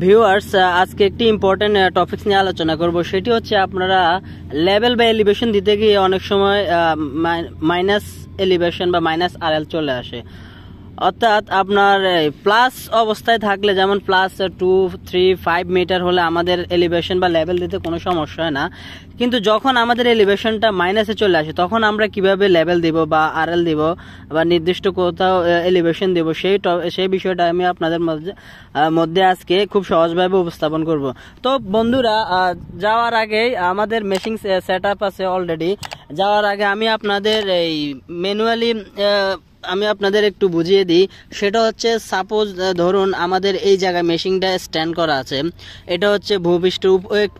Viewers, আজকে একটি important topics নিয়ে আলোচনা করব। সেটি হচ্ছে আপনারা লেভেল বা এলিভেশন দিতে গিয়ে অনেক সময় মাইনাস এলিভেশন বা মাইনাস আরএল চলে আসে। অর্থাৎ আপনার প্লাস অবস্থায় থাকলে, যেমন প্লাস 2, 3, 5 মিটার হলে আমাদের এলিভেশন বা লেভেল দিতে কোনো সমস্যা হয় না। কিন্তু যখন আমাদের এলিভেশনটা মাইনাসে চলে আসে তখন আমরা কিভাবে লেভেল দিব বা আরএল দিব বা নির্দিষ্ট কোথাও এলিভেশন দিব সেই বিষয়টা আমি আপনাদের মধ্যে আজকে খুব সহজভাবে উপস্থাপন করব। তো বন্ধুরা, যাওয়ার আগে আমাদের মেশিন সেট আপ আছে অলরেডি। যাওয়ার আগে আমি আপনাদের এই ম্যানুয়ালি আমি আপনাদের একটু বুঝিয়ে দিই। সেটা হচ্ছে, সাপোজ ধরুন আমাদের এই জায়গায় মেশিনটা স্ট্যান্ড করা আছে। এটা হচ্ছে ভূপৃষ্ঠের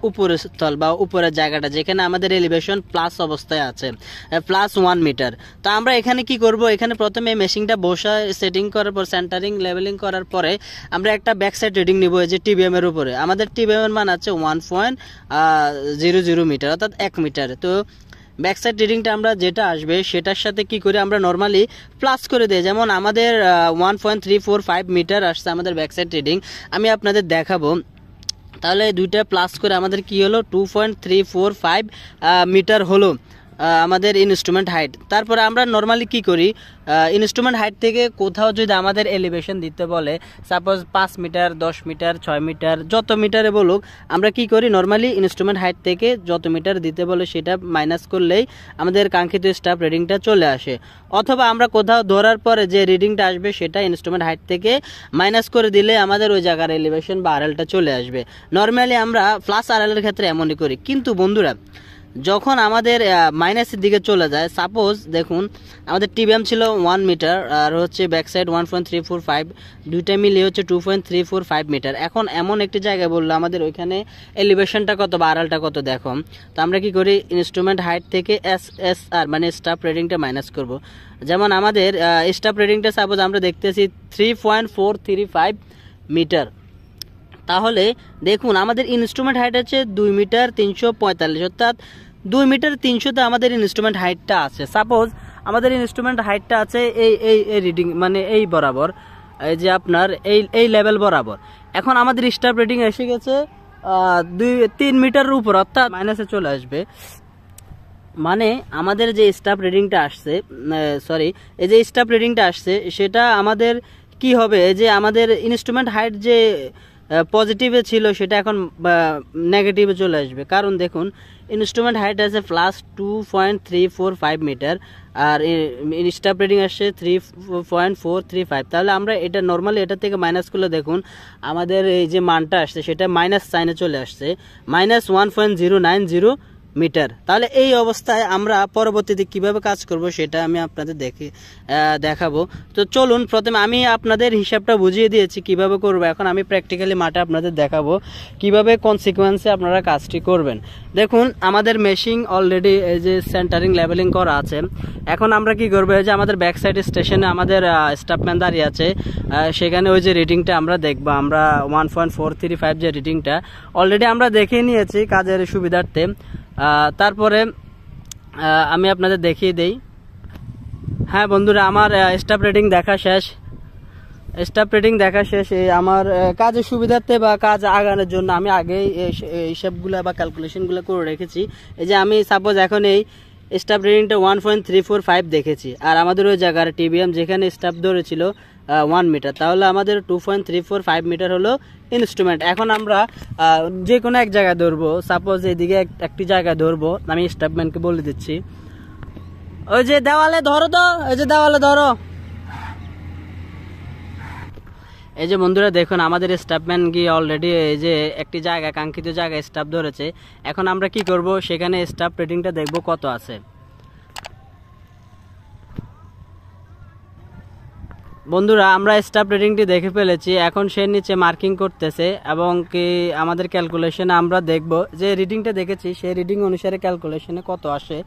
উপরের স্থল বা উপরের জায়গাটা, যেখানে আমাদের এলিভেশন প্লাস অবস্থায় আছে, প্লাস 1 মিটার। তো আমরা এখানে কি করব, এখানে প্রথমে মেশিনটা বসায় সেটিং করার পর সেন্টারিং লেভেলিং করার পরে আমরা একটা ব্যাক সাইড রিডিং নিব। এই যে টিবিএম এর উপরে আমাদের টিবিএম এর মান আছে 1.00 মিটার, অর্থাৎ 1 মিটার। তো ব্যাক সাইড রিডিংটা আমরা যেটা আসবে সেটার সাথে কি করে আমরা নর্মালি প্লাস করে দিই। যেমন আমাদের 1.345 মিটার আসছে আমাদের ব্যাক সাইড রিডিং, আমি আপনাদের দেখাবো। তাহলে দুইটা প্লাস করে আমাদের কি হলো, 2.345 মিটার হলো আমাদের ইনস্ট্রুমেন্ট হাইট। তারপরে আমরা নর্মালি কি করি, ইনস্ট্রুমেন্ট হাইট থেকে কোথাও যদি আমাদের এলিভেশন দিতে বলে, সাপোজ 5 মিটার, 10 মিটার, 6 মিটার, যত মিটারে বলুক, আমরা কি করি নর্মালি ইনস্ট্রুমেন্ট হাইট থেকে যত মিটার দিতে বলে সেটা মাইনাস করলেই আমাদের কাঙ্ক্ষিত স্টাফ রিডিংটা চলে আসে। অথবা আমরা কোথাও ধরার পরে যে রিডিংটা আসবে সেটা ইনস্ট্রুমেন্ট হাইট থেকে মাইনাস করে দিলে আমাদের ওই জায়গার এলিভেশন বা আরএলটা চলে আসবে। নর্মালি আমরা প্লাস আরএলের ক্ষেত্রে এমনই করি। কিন্তু বন্ধুরা, যখন আমাদের মাইনাসের দিকে চলে যায়, সাপোজ দেখুন আমাদের টিবিএম ছিল 1 মিটার আর হচ্ছে ব্যাক সাইড 1.345, দুইটা মিলিয়ে হচ্ছে 2.345 মিটার। এখন এমন একটি জায়গায় বললো আমাদের ওইখানে এলিভেশনটা কত বা আরএলটা কত দেখো। তো আমরা কি করি, ইনস্ট্রুমেন্ট হাইট থেকে এসএসআর মানে স্টাফ রেডিংটা মাইনাস করব। যেমন আমাদের স্টাফ রেডিংটা সাপোজ আমরা দেখতেছি 3.435 মিটার। তাহলে দেখুন আমাদের ইনস্ট্রুমেন্ট হাইট আছে 2 মিটার 345, অর্থাৎ 2 মিটার 300তে আমাদের ইনস্ট্রুমেন্ট হাইটটা আছে। সাপোজ আমাদের ইনস্ট্রুমেন্ট হাইটটা আছে এই রিডিং মানে এই বরাবর, এই যে আপনার এই লেভেল বরাবর। এখন আমাদের স্টাফ রেডিং এসে গেছে 3 মিটারের উপর, অর্থাৎ মাইনাসে চলে আসবে। মানে আমাদের যে স্টাফ রিডিংটা আসছে, এই যে স্টাফ রিডিংটা আসছে সেটা আমাদের কি হবে, এই যে আমাদের ইনস্ট্রুমেন্ট হাইট যে পজিটিভে ছিল সেটা এখন নেগেটিভে চলে আসবে। কারণ দেখুন ইনস্ট্রুমেন্ট হাইট আছে প্লাস 2.345 মিটার আর স্টাফ রেডিং আসছে 3.435। তাহলে আমরা এটা নর্মালি এটা থেকে মাইনাস করলে দেখুন আমাদের এই যে মানটা আসছে সেটা মাইনাস সাইনে চলে আসছে, -1.090 মিটার। তাহলে এই অবস্থায় আমরা পরবর্তীতে কিভাবে কাজ করব সেটা আমি আপনাদের দেখাবো। তো চলুন, প্রথমে আমি আপনাদের হিসাবটা বুঝিয়ে দিয়েছি কিভাবে করব। এখন আমি প্র্যাকটিক্যালি মাঠে আপনাদের দেখাবো কিভাবে কনসিকুয়েন্সে আপনারা কাজটি করবেন। দেখুন আমাদের মেশিন অলরেডি এই যে সেন্টারিং লেভেলিং করা আছে। এখন আমরা কি করবো, এই যে আমাদের ব্যাক সাইড স্টেশনে আমাদের স্টাফম্যান দাঁড়িয়ে আছে, সেখানে ওই যে রিডিংটা আমরা দেখবো। আমরা 1.435 যে রিডিংটা অলরেডি আমরা দেখে নিয়েছি কাজের সুবিধার্থে। তারপরে আমি আপনাদের দেখিয়ে দেই। হ্যাঁ বন্ধুরা, আমার স্টাফ রেটিং দেখা শেষ। আমার কাজের সুবিধার্থে বা কাজ আগানোর জন্য আমি আগেই হিসাবগুলো বা ক্যালকুলেশনগুলো করে রেখেছি। এই যে আমি সাপোজ এখন এই স্টাফ রেটিংটা 1.345 দেখেছি, আর আমাদের ওই জায়গার টিবিএম যেখানে স্টাফ ধরেছিল 1 মিটার, তাহলে আমাদের 2.345 মিটার হলো ইনস্ট্রুমেন্ট। এখন আমরা যে কোনো এক জায়গায় ধরবো, সাপোজ এইদিকে একটি জায়গায় ধরবো। আমি স্টাফম্যানকে বলে দিচ্ছি, ওই যে দেওয়ালে ধরো, তো এই যে দেওয়ালে ধরো। এই যে বন্ধুরা দেখুন আমাদের স্টাফম্যান গিয়ে অলরেডি এই যে একটি জায়গা কাঙ্ক্ষিত জায়গায় স্টাফ ধরেছে। এখন আমরা কি করব, সেখানে স্টাফ রেটিংটা দেখবো কত আছে। বন্ধুরা আমরা স্টাফ রেটিংটি দেখে ফেলেছি। এখন সে নিচে মার্কিং করতেছে এবং কি আমাদের ক্যালকুলেশনে আমরা দেখব যে রিডিংটা দেখেছি সেই রিডিং অনুসারে ক্যালকুলেশনে কত আসে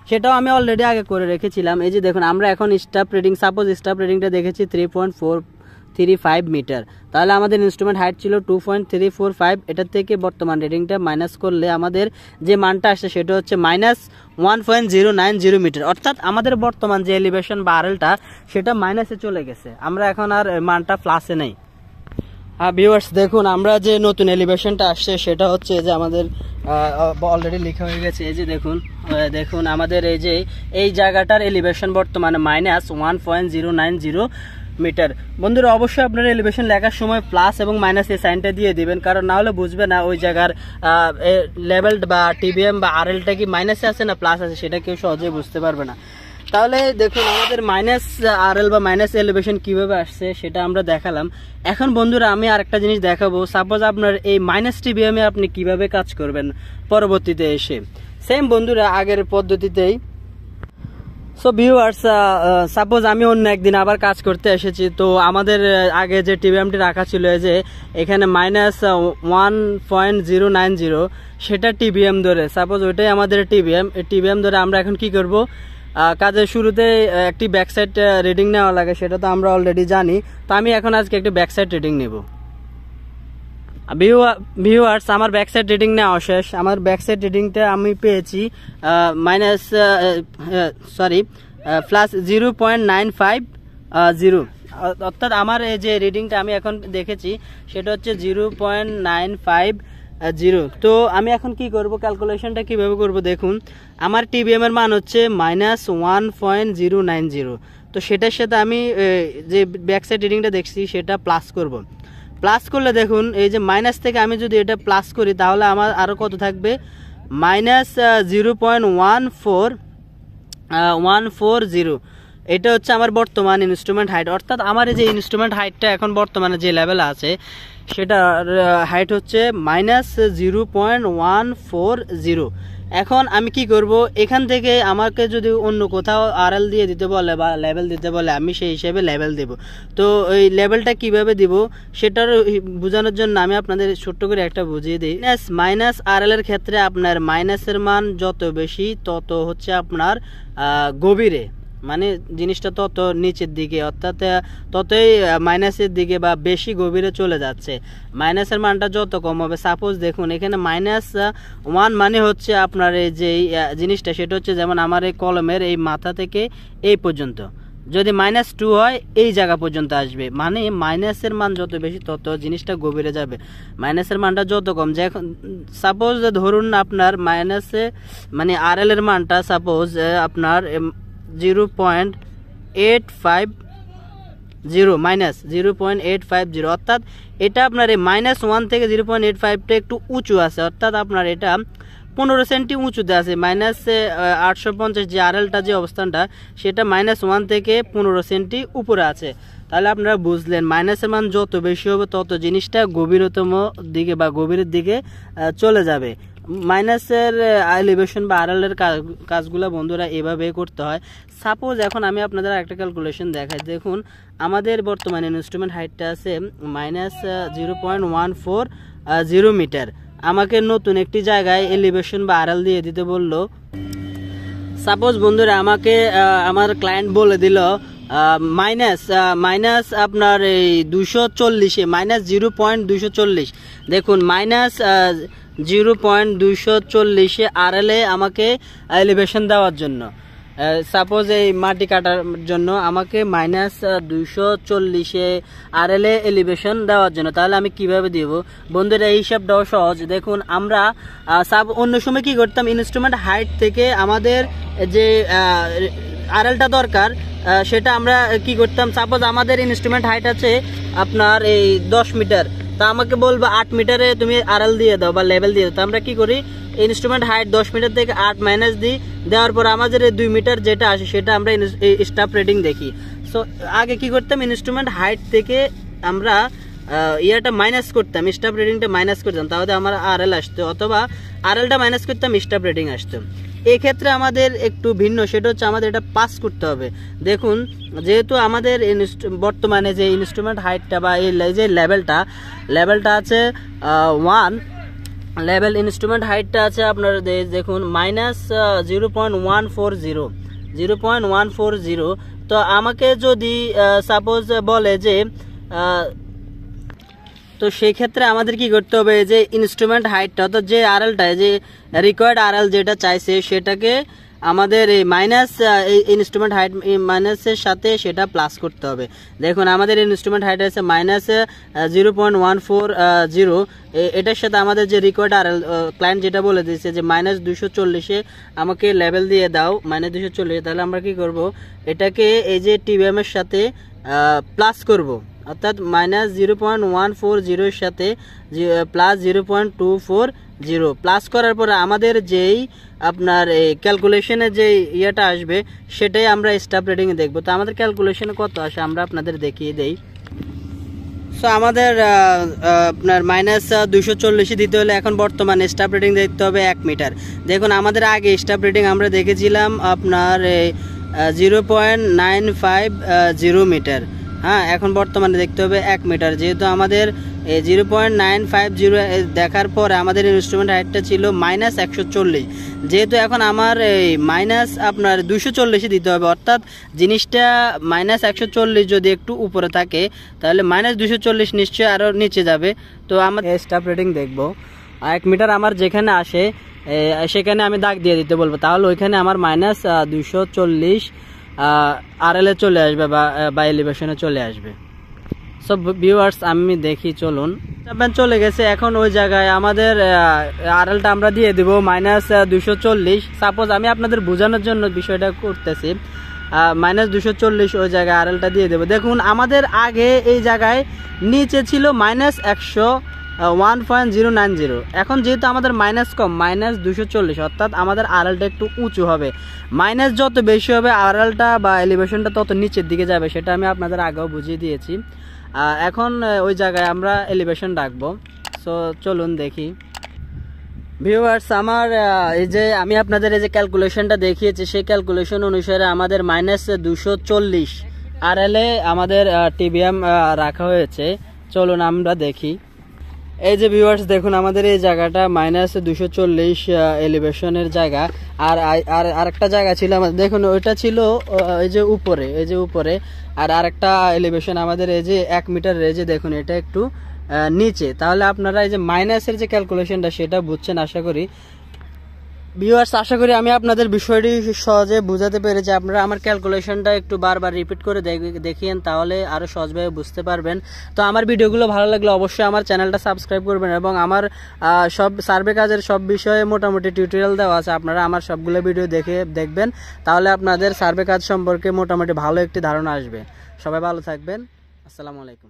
সেটাও আমি অলরেডি আগে করে রেখেছিলাম। এই যে দেখুন আমরা এখন স্টাফ রেটিং, সাপোজ স্টাফ রেটিংটা দেখেছি 3.435 মিটার, তাহলে আমাদের ইনস্ট্রুমেন্ট হাইট ছিল 2.345। এটার থেকে বর্তমান রেটিংটা মাইনাস করলে আমাদের যে মানটা আসছে সেটা হচ্ছে -1.090 মিটার, অর্থাৎ আমাদের বর্তমান যে এলিভেশন বা আরএলটা সেটা মাইনাসে চলে গেছে। আমরা এখন আর মানটা প্লাসে নেই। ভিউয়ার্স দেখুন, আমরা যে নতুন এলিভেশনটা আসছে সেটা হচ্ছে যে আমাদের অলরেডি লেখা হয়ে গেছে। এই যে দেখুন আমাদের এই জায়গাটার এলিভেশন বর্তমানে -1.090 মিটার। বন্ধুরা অবশ্যই আপনারা এলিভেশন লেখার সময় প্লাস এবং মাইনাস এই সাইনটা দিয়ে দিবেন, কারণ না হলে বুঝবে না ওই জায়গার লেভেল বা টিবিএম বা আরএলটা কি মাইনাসে আছে না প্লাস আছে, সেটা কেউ সহজে বুঝতে পারবে না। তাহলে দেখুন আমাদের মাইনাস আরএল বা মাইনাস এলিভেশন কিভাবে আসছে সেটা আমরা দেখালাম। এখন বন্ধুরা আমি আরেকটা জিনিস দেখাবো। সাপোজ আপনার এই মাইনাস টিবিএমে আপনি কিভাবে কাজ করবেন পরবর্তীতে এসে, সেম বন্ধুরা আগের পদ্ধতিতেই। সো ভিউয়ার্স, সাপোজ আমি অন্য একদিন আবার কাজ করতে এসেছি, তো আমাদের আগে যে টিবিএমটি রাখা ছিল যে এখানে -1.090 সেটা টিবিএম ধরে, সাপোজ ওইটাই আমাদের টিবিএম ধরে আমরা এখন কি করব, কাজের শুরুতে একটি ব্যাকসাইড রিডিং নেওয়া লাগে, সেটা তো আমরা অলরেডি জানি। তো আমি এখন আজকে একটি ব্যাকসাইড রিডিং নেব। ভিউয়ার্স আমার ব্যাকসাইড রিডিং নেওয়া শেষ। আমার ব্যাকসাইড রিডিংটা আমি পেয়েছি +0.950, অর্থাৎ আমার এই যে রিডিংটা আমি এখন দেখেছি সেটা হচ্ছে 0.950। তো আমি এখন কি করব, ক্যালকুলেশনটা কিভাবে করব দেখুন। আমার টিবিএম এর মান হচ্ছে -1.090, তো সেটার সাথে আমি যে ব্যাকসাইড রিডিংটা দেখছি সেটা প্লাস করব। প্লাস করলে দেখুন এই যে মাইনাস থেকে আমি যদি এটা প্লাস করি তাহলে আমার আরও কত থাকবে, -0.140। এটা হচ্ছে আমার বর্তমান ইনস্ট্রুমেন্ট হাইট, অর্থাৎ আমার এই যে ইনস্ট্রুমেন্ট হাইটটা এখন বর্তমানে যে লেভেল আছে সেটার হাইট হচ্ছে -0.140। এখন আমি কি করব, এখান থেকে আমাকে যদি অন্য কোথাও আরএল দিয়ে দিতে বলে বা লেভেল দিতে বলে আমি সেই হিসেবে লেভেল দেব। তো এই লেভেলটা কিভাবে দিব সেটার বোঝানোর জন্য আমি আপনাদের ছোট্ট করে একটা বুঝিয়ে দিই। মাইনাস আরএল এর ক্ষেত্রে আপনার মাইনাসের মান যত বেশি তত হচ্ছে আপনার গভীরে, মানে জিনিসটা তত নিচের দিকে, অর্থাৎ ততই মাইনাসের দিকে বা বেশি গভীরে চলে যাচ্ছে। মাইনাসের মানটা যত কম হবে, সাপোজ দেখুন এখানে -1 মানে হচ্ছে আপনার এই যে জিনিসটা সেটা হচ্ছে যেমন আমার এই কলমের এই মাথা থেকে এই পর্যন্ত, যদি -2 হয় এই জায়গা পর্যন্ত আসবে, মানে মাইনাসের মান যত বেশি তত জিনিসটা গভীরে যাবে। মাইনাসের মানটা যত কম, যখন সাপোজ ধরুন আপনার মাইনাসে মানে আরএল এর মানটা সাপোজ আপনার 0.850 অর্থাৎ এটা আপনার এই -1 থেকে 0.85টা একটু উঁচু আছে, অর্থাৎ আপনার এটা 15 সেন্টি উঁচুতে আছে। -850 যে আরএলটা যে অবস্থানটা সেটা -1 থেকে 15 সেন্টি উপরে আছে। তাহলে আপনারা বুঝলেন মাইনাসের মান যত বেশি হবে তত জিনিসটা গভীরতম দিকে বা গভীরের দিকে চলে যাবে। মাইনাসের এলিভেশন বা আরএল এর কাজগুলো বন্ধুরা এভাবে করতে হয়। সাপোজ এখন আমি আপনাদের একটা ক্যালকুলেশন দেখাই। দেখুন আমাদের বর্তমানে ইনস্ট্রুমেন্ট হাইটটা আছে -0.140 মিটার। আমাকে নতুন একটি জায়গায় এলিভেশন বা আরএল দিয়ে দিতে বললো। সাপোজ বন্ধুরা আমাকে আমার ক্লায়েন্ট বলে দিল মাইনাস আপনার এই 240-এ -0.240। দেখুন -0.240-এ আরএল-এ আমাকে এলিভেশন দেওয়ার জন্য, সাপোজ এই মাটি কাটার জন্য আমাকে -240-এ আরএল-এ এলিভেশন দেওয়ার জন্য। তাহলে আমি কিভাবে দিব বন্ধুরা, এই হিসাবটাও সহজ। দেখুন আমরা অন্য সময় কি করতাম, ইনস্ট্রুমেন্ট হাইট থেকে আমাদের যে আরএলটা দরকার সেটা আমরা কি করতাম, সাপোজ আমাদের ইনস্ট্রুমেন্ট হাইট আছে আপনার এই 10 মিটার, তা আমাকে বলবো 8 মিটারে তুমি আরএল দিয়ে দাও বা লেভেল দিয়ে দাও। তো আমরা কি করি, ইনস্ট্রুমেন্ট হাইট 10 মিটার থেকে 8 মাইনাস দিই, দেওয়ার পর আমাদের 2 মিটার যেটা আসে সেটা আমরা স্টাফ রেটিং দেখি। সো আগে কি করতাম, ইনস্ট্রুমেন্ট হাইট থেকে আমরা ইয়াটা মাইনাস করতাম, স্টাফ রেটিংটা মাইনাস করতাম, তাহলে আমার আরএল আসতো, অথবা আরএলটা মাইনাস করতাম স্টাফ রেটিং আসতো। এই ক্ষেত্রে আমাদের একটু ভিন্ন, সেটা হচ্ছে আমাদের এটা পাস করতে হবে। দেখুন যেহেতু আমাদের বর্তমানে যে ইনস্ট্রুমেন্ট হাইটটা বা এই যে লেভেলটা আছে 1 লেভেল, ইনস্ট্রুমেন্ট হাইটটা আছে আপনার দেখুন -0.140। তো আমাকে যদি সাপোজ বলে যে তো সেই ক্ষেত্রে আমাদের কি করতে হবে, যে ইনস্ট্রুমেন্ট হাইটটা অর্থাৎ যে আরএলটা যে রিকোয়ার্ড আরএল যেটা চাইছে সেটাকে আমাদের এই মাইনাস ইনস্ট্রুমেন্ট হাইট মাইনাসের সাথে সেটা প্লাস করতে হবে। দেখুন আমাদের ইনস্ট্রুমেন্ট হাইট আছে মাইনাস 0.140, এটার সাথে আমাদের যে রিকোয়ার্ড আর ক্লায়েন্ট যেটা বলে দিয়েছে যে -240-এ আমাকে লেভেল দিয়ে দাও -240, তাহলে আমরা কি করব, এটাকে এই যে টিবিএম এর সাথে প্লাস করব, অর্থাৎ -0.140 এর সাথে প্লাস 0.240 প্লাস করার পরে আমাদের যেই আপনার এই ক্যালকুলেশনে যে ইয়েটা আসবে সেটাই আমরা স্টাফ রেটিংয়ে দেখব। তো আমাদের ক্যালকুলেশনে কত আসে আমরা আপনাদের দেখিয়ে দেই। সো আমাদের আপনার -240 দিতে হলে এখন বর্তমানে স্টাফ রেটিং দেখতে হবে 1 মিটার। দেখুন আমাদের আগে স্টাফ রেটিং আমরা দেখেছিলাম আপনার 0.950 মিটার। হ্যাঁ, এখন বর্তমানে দেখতে হবে 1 মিটার। যেহেতু আমাদের 0.950 দেখার পরে আমাদের ইনস্ট্রুমেন্ট হাইটটা ছিল -140, যেহেতু এখন আমার এই মাইনাস আপনার 240 দিতে হবে, অর্থাৎ জিনিসটা -140 যদি একটু উপরে থাকে তাহলে -240 নিশ্চয়ই আরও নিচে যাবে। তো আমার স্টাফ রেটিং দেখবো 1 মিটার আমার যেখানে আসে সেখানে আমি দাগ দিয়ে দিতে বলবো, তাহলে ওইখানে আমার -240 আরএল এ চলে আসবে বা এলিভেশনে চলে আসবে। সব ভিউয়ার্স আমি দেখি, চলুন চলে গেছে। এখন ওই জায়গায় আমাদের আরএলটা আমরা দিয়ে দিব -240। সাপোজ আমি আপনাদের বোঝানোর জন্য বিষয়টা করতেছি, -240 ওই জায়গায় আরএলটা দিয়ে দেবো। দেখুন আমাদের আগে এই জায়গায় নিচে ছিল -1.090, এখন যেহেতু আমাদের মাইনাস কম -240, অর্থাৎ আমাদের আরএলটা একটু উঁচু হবে। মাইনাস যত বেশি হবে আরএলটা বা এলিভেশনটা তত নিচের দিকে যাবে, সেটা আমি আপনাদের আগেও বুঝিয়ে দিয়েছি। এখন ওই জায়গায় আমরা এলিভেশন রাখবো। সো চলুন দেখি ভিউয়ার্স, আমার এই যে আমি আপনাদের এই যে ক্যালকুলেশনটা দেখিয়েছি সেই ক্যালকুলেশন অনুসারে আমাদের -240 আরএল এ আমাদের টিবিএম রাখা হয়েছে। চলুন আমরা দেখি। এই যে ভিউয়ার্স দেখুন আমাদের এই জায়গাটা -240 এলিভেশনের জায়গা, আর আরেকটা জায়গা ছিল আমাদের, দেখুন ওইটা ছিল এই যে উপরে, আর আরেকটা এলিভেশন আমাদের এই যে 1 মিটারের, এই যে দেখুন এটা একটু নিচে। তাহলে আপনারা এই যে মাইনাসের যে ক্যালকুলেশনটা সেটা বুঝছেন আশা করি। ভিউয়ার্স আশা করি আমি আপনাদের বিষয়টি সহজে বুঝাতে পেরেছি। আপনারা আমার ক্যালকুলেশনটা একটু বারবার রিপিট করে দেখিয়েন, তাহলে আরও সহজভাবে বুঝতে পারবেন। তো আমার ভিডিওগুলো ভালো লাগলে অবশ্যই আমার চ্যানেলটা সাবস্ক্রাইব করবেন, এবং আমার সব সার্ভে কাজের সব বিষয়ে মোটামুটি টিউটোরিয়াল দেওয়া আছে, আপনারা আমার সবগুলো ভিডিও দেখবেন, তাহলে আপনাদের সার্ভে কাজ সম্পর্কে মোটামুটি ভালো একটি ধারণা আসবে। সবাই ভালো থাকবেন, আসসালামু আলাইকুম।